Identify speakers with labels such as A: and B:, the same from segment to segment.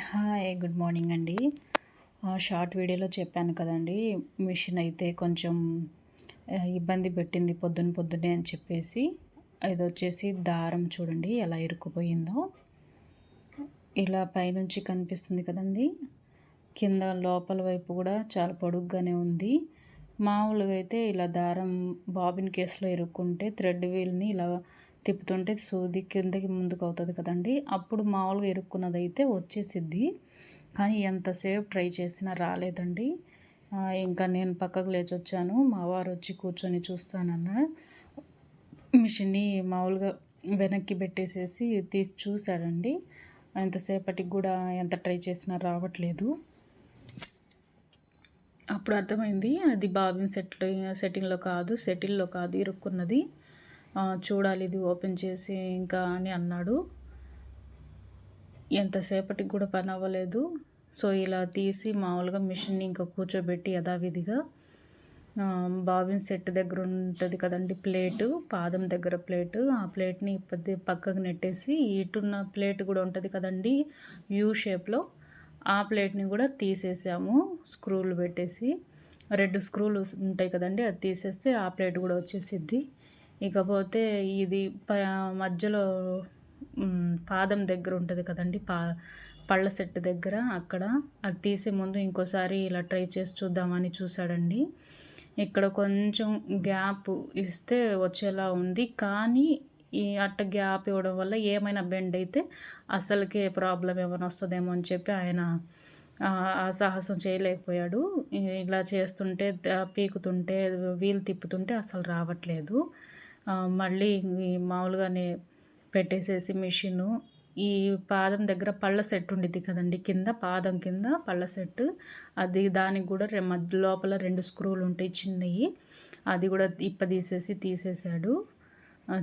A: Hi good morning అండి. Short వీడియోలో చెప్పాను కదండి, మిషన్ అయితే కొంచెం ఇబ్బంది పెట్టింది పొద్దున్నే అని చెప్పేసి. ఇది వచ్చేసి దారం చూడండి ఎలా ఇరుక్కుపోయిందో. ఇలా పైనుంచి కనిపిస్తుంది కదండి, కింద లోపల వైపు కూడా చాలా పొడుగ్గానే ఉంది. మామూలుగా అయితే ఇలా దారం బాబిన్ కేసులో ఇరుక్కుంటే థ్రెడ్ వీల్ని ఇలా తిప్పుతుంటే సూది కిందకి ముందుకు అవుతుంది కదండి, అప్పుడు మామూలుగా ఇరుక్కున్నది అయితే వచ్చేసిద్ది. కానీ ఎంతసేపు ట్రై చేసినా రాలేదండి. ఇంకా నేను పక్కకు లేచి వచ్చాను, మా వారు వచ్చి కూర్చొని చూస్తానన్న మిషన్ని మామూలుగా వెనక్కి పెట్టేసేసి తీసి చూశాడండి. ఎంతసేపటికి కూడా ఎంత ట్రై చేసినా రావట్లేదు. అప్పుడు అర్థమైంది అది బాబిన్ సెట్టింగ్లో కాదు ఇరుక్కున్నది. చూడాలి ఇది ఓపెన్ చేసి ఇంకా అని అన్నాడు. ఎంతసేపటికి కూడా పని అవ్వలేదు. సో ఇలా తీసి మామూలుగా మిషన్ని ఇంకా కూర్చోబెట్టి యథావిధిగా బాబిన్ సెట్ దగ్గర ఉంటుంది కదండి ప్లేటు, పాదం దగ్గర ప్లేటు, ఆ ప్లేట్ని పక్కకు నెట్టేసి ఇటున్న ప్లేట్ కూడా ఉంటుంది కదండి యూ షేప్లో, ఆ ప్లేట్ని కూడా తీసేసాము స్క్రూలు పెట్టేసి. 2 స్క్రూలు ఉంటాయి కదండి, అది తీసేస్తే ఆ ప్లేట్ కూడా వచ్చేసిద్ది. ఇకపోతే ఇది మధ్యలో పాదం దగ్గర ఉంటుంది కదండి, పళ్ళ సెట్ దగ్గర, అక్కడ అది తీసే ముందు ఇంకోసారి ఇలా ట్రై చేసి చూద్దామని చూశాడండి. ఇక్కడ కొంచెం గ్యాప్ ఇస్తే వచ్చేలా ఉంది, కానీ ఈ గ్యాప్ ఇవ్వడం వల్ల ఏమైనా బెండ్ అయితే అసలుకే ప్రాబ్లం ఏమైనా వస్తుందేమో అని చెప్పి ఆయన ఆ సాహసం చేయలేకపోయాడు. ఇలా చేస్తుంటే పీకుతుంటే వీలు తిప్పుతుంటే అసలు రావట్లేదు. మళ్ళీ మామూలుగానే పెట్టేసేసి మిషను ఈ పాదం దగ్గర పళ్ళ సెట్ ఉండిద్ది కదండి, కింద పాదం కింద పళ్ళ సెట్, అది దానికి కూడా మధ్య లోపల 2 స్క్రూలు ఉంటాయి చిన్నవి, అది కూడా తీసేసాడు.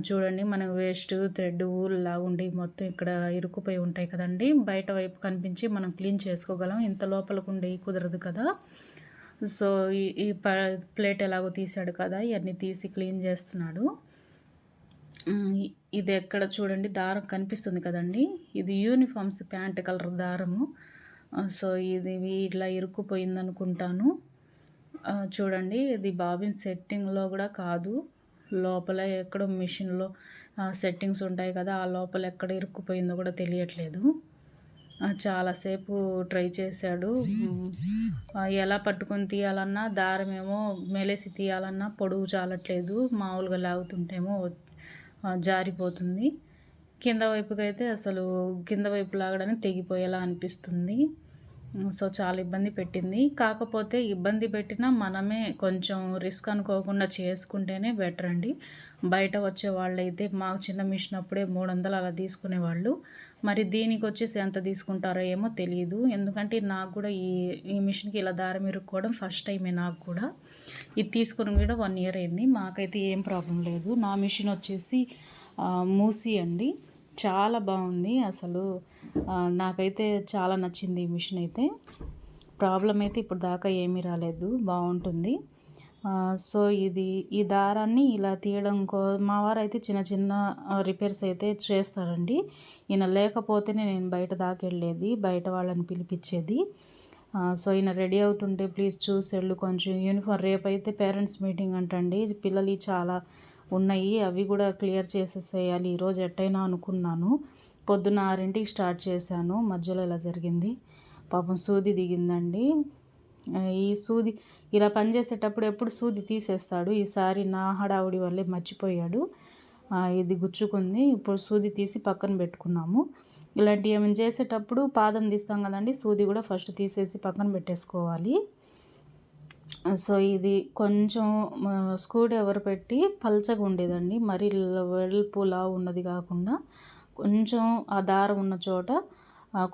A: చూడండి, మనకు వేస్ట్ థ్రెడ్ ఊల్లా ఉండి మొత్తం ఇక్కడ ఇరుక్కుపోయి ఉంటాయి కదండి, బయట వైపు కనిపించి మనం క్లీన్ చేసుకోగలం, ఇంత లోపలికి ఉండే కుదరదు కదా. సో ఈ ప్లేట్ ఎలాగో తీసాడు కదా, ఇవన్నీ తీసి క్లీన్ చేస్తున్నాడు. ఇది ఎక్కడ చూడండి దారం కనిపిస్తుంది కదండి, ఇది యూనిఫామ్స్ ప్యాంట్ కలర్ దారము. సో ఇది ఇట్లా ఇరుక్కుపోయింది అనుకుంటాను. చూడండి, ఇది బాబిన్ సెట్టింగ్లో కూడా కాదు, లోపల ఎక్కడో మిషన్లో సెట్టింగ్స్ ఉంటాయి కదా, ఆ లోపల ఎక్కడ ఇరుక్కుపోయిందో కూడా తెలియట్లేదు. చాలాసేపు ట్రై చేశాడు. ఎలా పట్టుకొని తీయాలన్నా, దారం ఏమో మెలేసి తీయాలన్నా పొడవు చాలట్లేదు, మామూలుగా లాగుతుంటేమో జారిపోతుంది. కింద వైపుకైతే అసలు కింద వైపు లాగడానికి తెగిపోయేలా అనిపిస్తుంది. సో చాలా ఇబ్బంది పెట్టింది. కాకపోతే ఇబ్బంది పెట్టినా మనమే కొంచెం రిస్క్ అనుకోకుండా చేసుకుంటేనే బెటర్ అండి. బయట వచ్చే వాళ్ళైతే మాకు చిన్న మిషన్ అప్పుడే 300 అలా తీసుకునేవాళ్ళు. మరి దీనికి వచ్చేసి ఎంత తీసుకుంటారో ఏమో తెలియదు. ఎందుకంటే నాకు కూడా ఈ మిషన్కి ఇలా దారం ఇరుక్కోవడం ఫస్ట్ టైమే నాకు కూడా. ఇది తీసుకుని కూడా 1 ఇయర్ అయింది. మాకైతే ఏం ప్రాబ్లం లేదు. నా మిషన్ వచ్చేసి మూసీ అండి, చాలా బాగుంది అసలు. నాకైతే చాలా నచ్చింది ఈ మిషన్ అయితే. ప్రాబ్లం అయితే ఇప్పుడు దాకా ఏమీ రాలేదు, బాగుంటుంది. సో ఈ దారాన్ని ఇలా తీయడం మా వారు అయితే చిన్న చిన్న రిపేర్స్ అయితే చేస్తారండి. ఈయన లేకపోతేనే నేను బయట దాకా వెళ్ళేది, బయట వాళ్ళని పిలిపించేది. సో ఈయన రెడీ అవుతుంటే ప్లీజ్ చూసి వెళ్ళు, కొంచెం యూనిఫామ్ రేపైతే పేరెంట్స్ మీటింగ్ అంటండి, పిల్లలు చాలా ఉన్నాయి, అవి కూడా క్లియర్ చేసేసేయాలి ఈరోజు ఎట్టయినా అనుకున్నాను. పొద్దున్న 6ంటికి స్టార్ట్ చేశాను, మధ్యలో ఇలా జరిగింది. పాపం సూది దిగిందండి. ఈ సూది ఇలా పనిచేసేటప్పుడు ఎప్పుడు సూది తీసేస్తాడు, ఈసారి నా హడావుడి వల్లే మర్చిపోయాడు. ఇది గుచ్చుకుంది, ఇప్పుడు సూది తీసి పక్కన పెట్టుకున్నాము. ఇలాంటివి ఏమైనా చేసేటప్పుడు పాదం తీస్తాం కదండి, సూది కూడా ఫస్ట్ తీసేసి పక్కన పెట్టేసుకోవాలి. సో ఇది కొంచెం స్క్రూ డ్రైవర్ పెట్టి పల్చగా ఉండేదండి, మరి వెడల్పులా ఉన్నది కాకుండా కొంచెం ఆ దారం ఉన్న చోట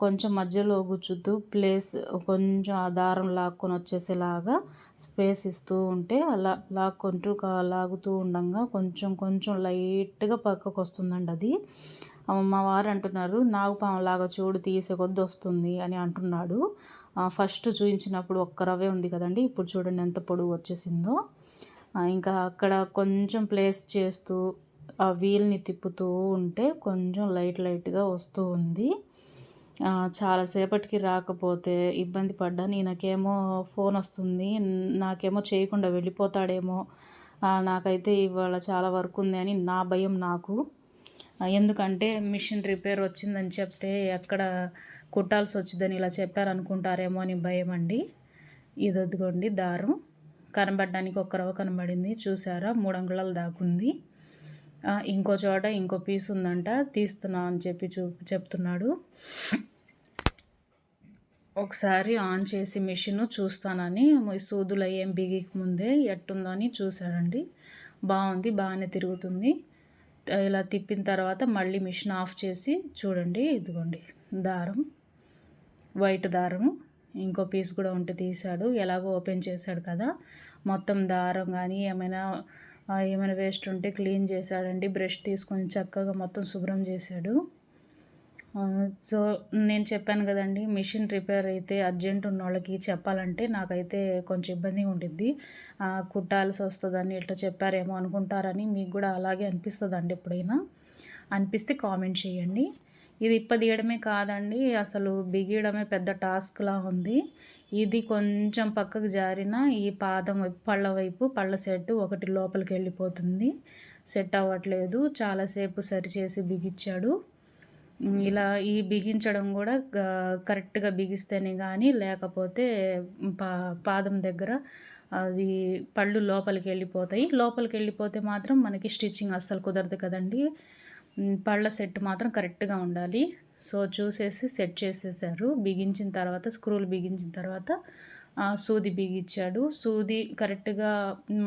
A: కొంచెం మధ్యలో గుచ్చుతూ కొంచెం ఆ దారం లాక్కొని వచ్చేసేలాగా స్పేస్ ఇస్తూ ఉంటే అలా లాగుతూ ఉండగా కొంచెం కొంచెం లైట్గా పక్కకు వస్తుందండి అది. మా వారు అంటున్నారు, నాగుపాము లాగా చూడు తీసే కొద్ది వస్తుంది అని అంటున్నాడు. ఫస్ట్ చూపించినప్పుడు ఒక్క రవ్వే ఉంది కదండి, ఇప్పుడు చూడండి ఎంత పొడుగు వచ్చేసిందో. ఇంకా అక్కడ కొంచెం ప్లేస్ చేస్తూ ఆ వీల్ని తిప్పుతూ ఉంటే కొంచెం లైట్గా వస్తూ ఉంది. చాలా సేపటికి రాకపోతే ఇబ్బంది పడ్డాను. ఈయనకేమో ఫోన్ వస్తుంది. నాకేమో చేయకుండా వెళ్ళిపోతాడేమో. నాకైతే ఇవాళ చాలా వర్క్ ఉంది అని నా భయం నాకు. ఎందుకంటే మిషన్ రిపేర్ వచ్చిందని చెప్తే ఎక్కడ కుట్టాల్సి వచ్చిందని ఇలా చెప్పారనుకుంటారేమో అని భయం అండి. ఇది వద్దుకోండి దారం కనబడడానికి ఒక్క రవ్వ కనబడింది చూసారా, 3 అంగుళాలు దాకుంది. ఇంకో చోట ఇంకో పీస్ ఉందంట, తీస్తున్నా అని చెప్పి చెప్తున్నాడు. ఒకసారి ఆన్ చేసి మిషన్ చూస్తానని సూదులు ఏం బిగికి ముందే ఎట్టుందో అని చూశాడండి. బాగుంది, బాగానే తిరుగుతుంది. ఇలా తిప్పిన తర్వాత మళ్ళీ మిషన్ ఆఫ్ చేసి చూడండి, ఇదిగోండి దారం, వైట్ దారం, ఇంకో పీస్ కూడా ఉంటే తీశాడు. ఎలాగో ఓపెన్ చేశాడు కదా, మొత్తం దారం కానీ ఏమైనా వేస్ట్ ఉంటే క్లీన్ చేశాడండి. బ్రష్ తీసుకొని చక్కగా మొత్తం శుభ్రం చేశాడు. సో నేను చెప్పాను కదండి, మిషన్ రిపేర్ అయితే అర్జెంట్ ఉన్న వాళ్ళకి చెప్పాలంటే నాకైతే కొంచెం ఇబ్బందిగా ఉండిద్ది. కుట్టాల్సి వస్తుందని ఇట్లా చెప్పారేమో అనుకుంటారని మీకు కూడా అలాగే అనిపిస్తుందండి. ఎప్పుడైనా అనిపిస్తే కామెంట్ చేయండి. ఇది ఇప్పదీయడమే కాదండి, అసలు బిగియడమే పెద్ద టాస్క్లా ఉంది. ఇది కొంచెం పక్కకు జారిన ఈ పాదం వైపు, పళ్ళ సెట్ ఒకటి లోపలికి వెళ్ళిపోతుంది. సెట్ అవ్వట్లేదు. చాలాసేపు సరిచేసి బిగించాడు. ఇలా ఈ బిగించడం కూడా కరెక్ట్గా బిగిస్తేనే కానీ, లేకపోతే పాదం దగ్గర అది పళ్ళు లోపలికి వెళ్ళిపోతాయి. లోపలికి వెళ్ళిపోతే మాత్రం మనకి స్టిచ్చింగ్ అస్సలు కుదరదు కదండి. పళ్ళ సెట్ మాత్రం కరెక్ట్గా ఉండాలి. సో చూసేసి సెట్ చేసేసారు. బిగించిన తర్వాత స్క్రూలు బిగించిన తర్వాత సూది బిగించాడు. సూది కరెక్ట్గా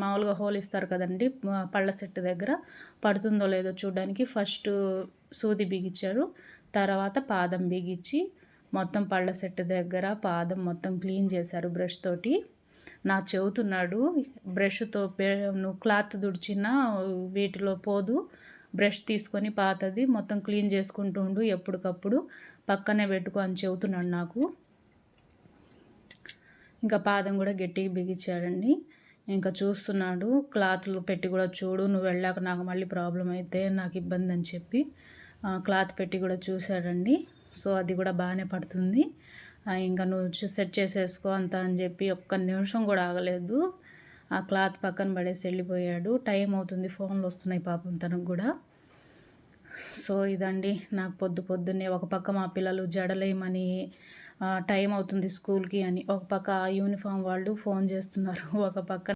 A: మామూలుగా హోల్ ఇస్తారు కదండి పళ్ళ సెట్ దగ్గర, పడుతుందో లేదో చూడడానికి ఫస్ట్ సూది బిగించారు. తర్వాత పాదం బిగించి మొత్తం పళ్ళ సెట్ దగ్గర పాదం మొత్తం క్లీన్ చేశారు బ్రష్ తోటి. నాకు చెబుతున్నాడు, బ్రష్తో నువ్వు క్లాత్ తుడిచినా వీటిలో పోదు, బ్రష్ తీసుకొని పాతది మొత్తం క్లీన్ చేసుకుంటూ ఉండు, ఎప్పటికప్పుడు పక్కనే పెట్టుకో అని చెబుతున్నాడు నాకు. ఇంకా పాదం కూడా గట్టిగా బిగించాడండి. ఇంకా చూస్తున్నాడు, క్లాత్లు పెట్టి కూడా చూడు, నువ్వు వెళ్ళాక నాకు మళ్ళీ ప్రాబ్లం అయితే నాకు ఇబ్బంది అని చెప్పి క్లాత్ పెట్టి కూడా చూశాడండి. సో అది కూడా బాగానే పడుతుంది. ఇంకా నువ్వు సెట్ చేసేసుకో అంత అని చెప్పి ఒక్క నిమిషం కూడా ఆగలేదు. ఆ క్లాత్ పక్కన పడేసి వెళ్ళిపోయాడు. టైం అవుతుంది, ఫోన్లు వస్తున్నాయి పాపం తనకు కూడా. సో ఇదండి నాకు పొద్దున్నే ఒక పక్క మా పిల్లలు జడలేమని టైం అవుతుంది స్కూల్కి అని, ఒక పక్క యూనిఫామ్ వాళ్ళు ఫోన్ చేస్తున్నారు, ఒక పక్క